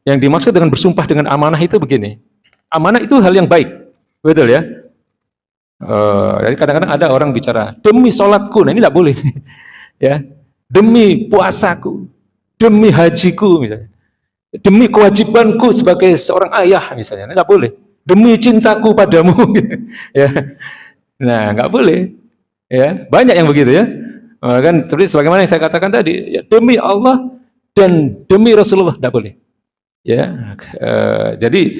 Yang dimaksud dengan bersumpah dengan amanah itu begini. Amanah itu hal yang baik, betul ya. Jadi kadang-kadang ada orang bicara demi sholatku, nah ini tidak boleh, ya. Demi puasaku, demi hajiku, misalnya. Demi kewajibanku sebagai seorang ayah, misalnya, tidak boleh. Demi cintaku padamu, ya. Nah, nggak boleh, ya. Banyak yang begitu ya. Kan terus sebagaimana yang saya katakan tadi, ya, demi Allah dan demi Rasulullah tidak boleh. Ya, jadi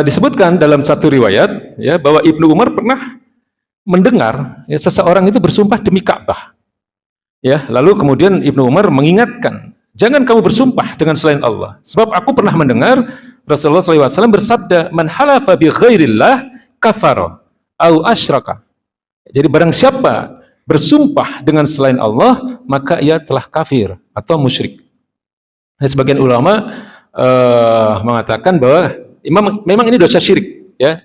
disebutkan dalam satu riwayat ya bahwa Ibnu Umar pernah mendengar ya, seseorang itu bersumpah demi Ka'bah. Ya, lalu kemudian Ibnu Umar mengingatkan, jangan kamu bersumpah dengan selain Allah, sebab aku pernah mendengar Rasulullah SAW bersabda, man halafa bi ghairillah kafara au asyraka. Jadi barang siapa bersumpah dengan selain Allah, maka ia telah kafir atau musyrik. Nah, sebagian ulama mengatakan bahwa memang ini dosa syirik, ya.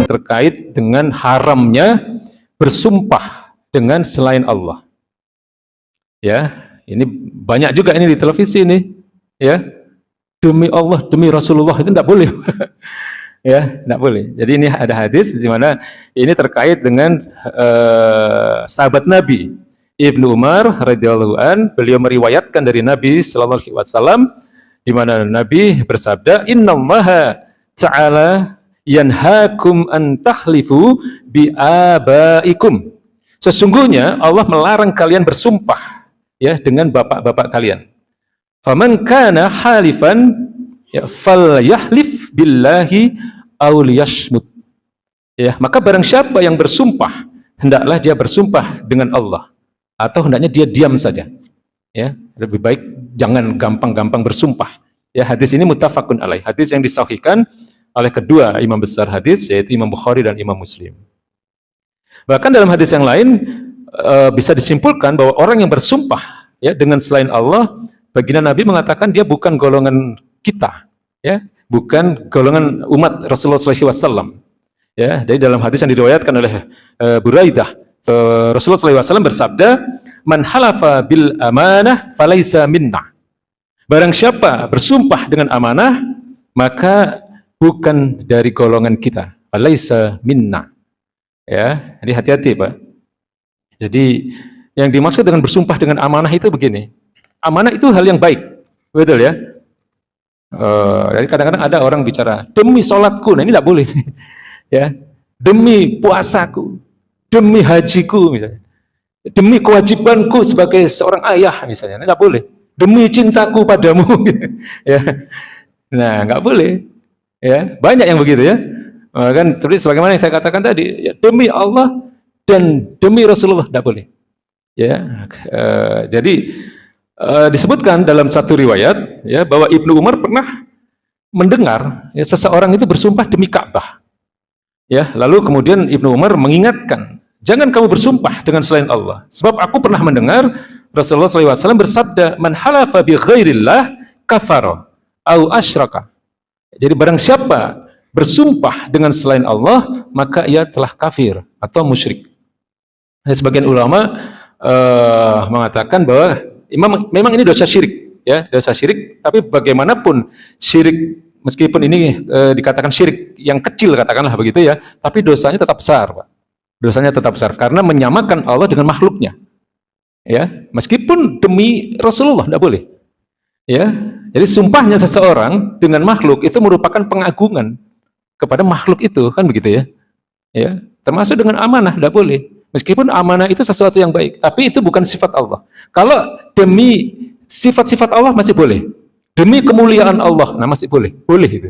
Terkait dengan haramnya bersumpah dengan selain Allah. Ya, ini banyak juga ini di televisi ini, ya. Demi Allah, demi Rasulullah itu tidak boleh. Ya, tidak boleh. Jadi ini ada hadis di mana ini terkait dengan sahabat Nabi Ibnu Umar radhiyallahu an, beliau meriwayatkan dari Nabi sallallahu alaihi wasallam di mana Nabi bersabda, "Innallaha ta'ala yanhaakum an tahlifu bi abaikum." Sesungguhnya Allah melarang kalian bersumpah ya dengan bapak-bapak kalian. Faman kana halifan ya falyahlif billahi aw liyashmut. Ya, maka barang siapa yang bersumpah, hendaklah dia bersumpah dengan Allah atau hendaknya dia diam saja. Ya, lebih baik jangan gampang-gampang bersumpah. Ya, hadis ini muttafaqun alaih. Hadis yang disahihkan oleh kedua imam besar hadis, yaitu Imam Bukhari dan Imam Muslim. Bahkan dalam hadis yang lain bisa disimpulkan bahwa orang yang bersumpah ya dengan selain Allah, baginda Nabi mengatakan dia bukan golongan kita, ya, bukan golongan umat Rasulullah SAW. Ya, jadi dalam hadis yang diriwayatkan oleh Buraidah, Rasulullah SAW bersabda, "Man halafa bil amanah falaisa minna." Barang siapa bersumpah dengan amanah, maka bukan dari golongan kita. Falaisa minna. Ya, jadi hati-hati, Pak. Jadi yang dimaksud dengan bersumpah dengan amanah itu begini. Amanah itu hal yang baik, betul ya. Jadi kadang-kadang ada orang bicara demi sholatku, nah ini tidak boleh. Ya, demi puasaku, demi hajiku, misalnya. Demi kewajibanku sebagai seorang ayah, misalnya, tidak boleh. Demi cintaku padamu, ya. Nah, nggak boleh. Ya, banyak yang begitu ya. Kan terus sebagaimana yang saya katakan tadi, ya, demi Allah dan demi Rasulullah tidak boleh. Ya, jadi disebutkan dalam satu riwayat ya bahwa Ibnu Umar pernah mendengar ya, seseorang itu bersumpah demi Ka'bah. Ya, lalu kemudian Ibnu Umar mengingatkan, jangan kamu bersumpah dengan selain Allah, sebab aku pernah mendengar Rasulullah SAW bersabda, man halafa bi ghairillah kafara au asyraka. Jadi barang siapa bersumpah dengan selain Allah, maka ia telah kafir atau musyrik. Nah, sebagian ulama mengatakan bahwa memang ini dosa syirik, ya, dosa syirik. Tapi bagaimanapun syirik, meskipun ini dikatakan syirik yang kecil, katakanlah begitu ya, tapi dosanya tetap besar, Pak. Dosanya tetap besar karena menyamakan Allah dengan makhluknya. Ya, meskipun demi Rasulullah tidak boleh. Ya, jadi sumpahnya seseorang dengan makhluk itu merupakan pengagungan kepada makhluk itu, kan begitu ya. Ya, termasuk dengan amanah tidak boleh. Meskipun amanah itu sesuatu yang baik, tapi itu bukan sifat Allah. Kalau demi sifat-sifat Allah masih boleh. Demi kemuliaan Allah, nah masih boleh. Boleh itu.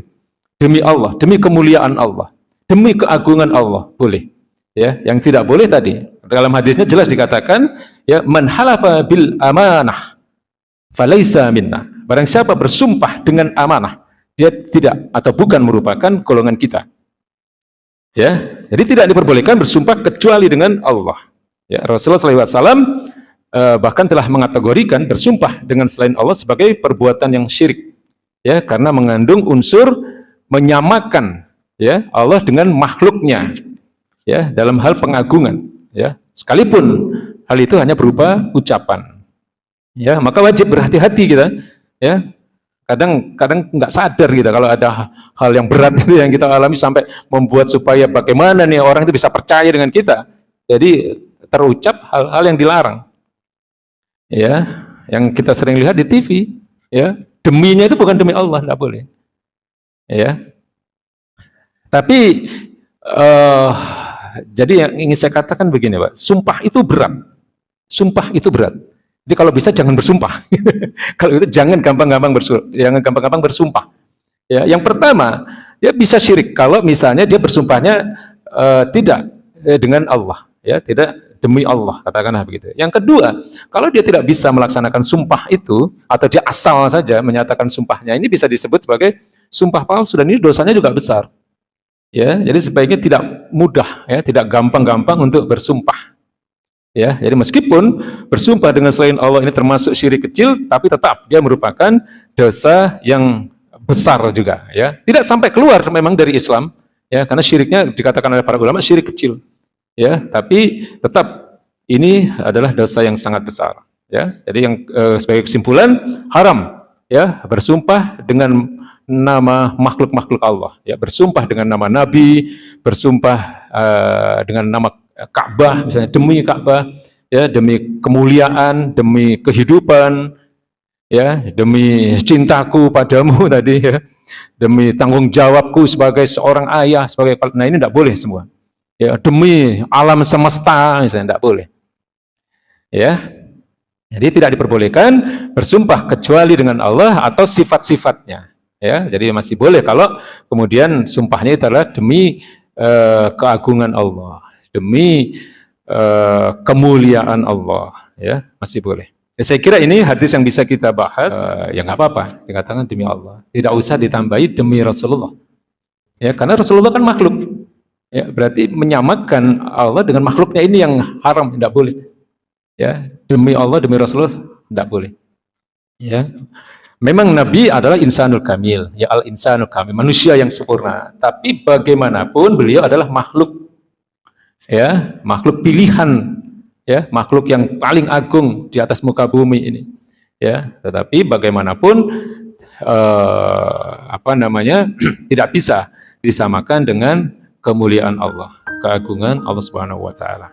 Demi Allah, demi kemuliaan Allah, demi keagungan Allah, boleh. Ya, yang tidak boleh tadi, dalam hadisnya jelas dikatakan, ya, man halafa bil amanah falaisa minna. Barang siapa bersumpah dengan amanah, dia tidak atau bukan merupakan golongan kita. Ya, jadi tidak diperbolehkan bersumpah kecuali dengan Allah. Ya, Rasulullah SAW bahkan telah mengategorikan bersumpah dengan selain Allah sebagai perbuatan yang syirik, ya, karena mengandung unsur menyamakan, ya, Allah dengan makhluknya, ya, dalam hal pengagungan, ya, sekalipun hal itu hanya berupa ucapan, ya, maka wajib berhati-hati kita, ya. Kadang nggak sadar kita kalau ada hal yang berat itu yang kita alami sampai membuat supaya bagaimana nih orang itu bisa percaya dengan kita. Jadi terucap hal-hal yang dilarang, ya, yang kita sering lihat di TV, ya, deminya itu bukan demi Allah, nggak boleh, ya. Tapi jadi yang ingin saya katakan begini, Pak, sumpah itu berat, sumpah itu berat. Jadi kalau bisa jangan bersumpah. Kalau itu jangan gampang-gampang bersumpah. Ya, yang pertama, dia bisa syirik kalau misalnya dia bersumpahnya tidak dengan Allah, ya, tidak demi Allah, katakanlah begitu. Yang kedua, kalau dia tidak bisa melaksanakan sumpah itu atau dia asal saja menyatakan sumpahnya, ini bisa disebut sebagai sumpah palsu dan ini dosanya juga besar. Ya, jadi sebaiknya tidak mudah, ya, tidak gampang-gampang untuk bersumpah. Ya, jadi meskipun bersumpah dengan selain Allah ini termasuk syirik kecil, tapi tetap dia merupakan dosa yang besar juga, ya. Tidak sampai keluar memang dari Islam, ya, karena syiriknya dikatakan oleh para ulama syirik kecil, ya, tapi tetap ini adalah dosa yang sangat besar, ya. Jadi yang sebagai kesimpulan haram, ya, bersumpah dengan nama makhluk-makhluk Allah, ya, bersumpah dengan nama Nabi, bersumpah dengan nama Ka'bah, misalnya demi Ka'bah, ya, demi kemuliaan, demi kehidupan, ya, demi cintaku padamu tadi, ya, demi tanggung jawabku sebagai seorang ayah, sebagai, nah ini tidak boleh semua, ya, demi alam semesta, misalnya tidak boleh, ya. Jadi tidak diperbolehkan bersumpah kecuali dengan Allah atau sifat-sifatnya, ya. Jadi masih boleh kalau kemudian sumpahnya itu adalah demi keagungan Allah, demi kemuliaan Allah, ya, masih boleh. Ya, saya kira ini hadis yang bisa kita bahas. Ya nggak apa-apa dikatakan demi Allah, tidak usah ditambahi demi Rasulullah, ya, karena Rasulullah kan makhluk, ya, berarti menyamakan Allah dengan makhluknya ini yang haram, tidak boleh, ya, demi Allah, demi Rasulullah tidak boleh, ya. Memang Nabi adalah insanul kamil, ya, al insanul kamil, manusia yang sempurna, tapi bagaimanapun beliau adalah makhluk, ya, makhluk pilihan, ya, makhluk yang paling agung di atas muka bumi ini, ya. Tetapi bagaimanapun tidak bisa disamakan dengan kemuliaan Allah, keagungan Allah Subhanahu wa taala.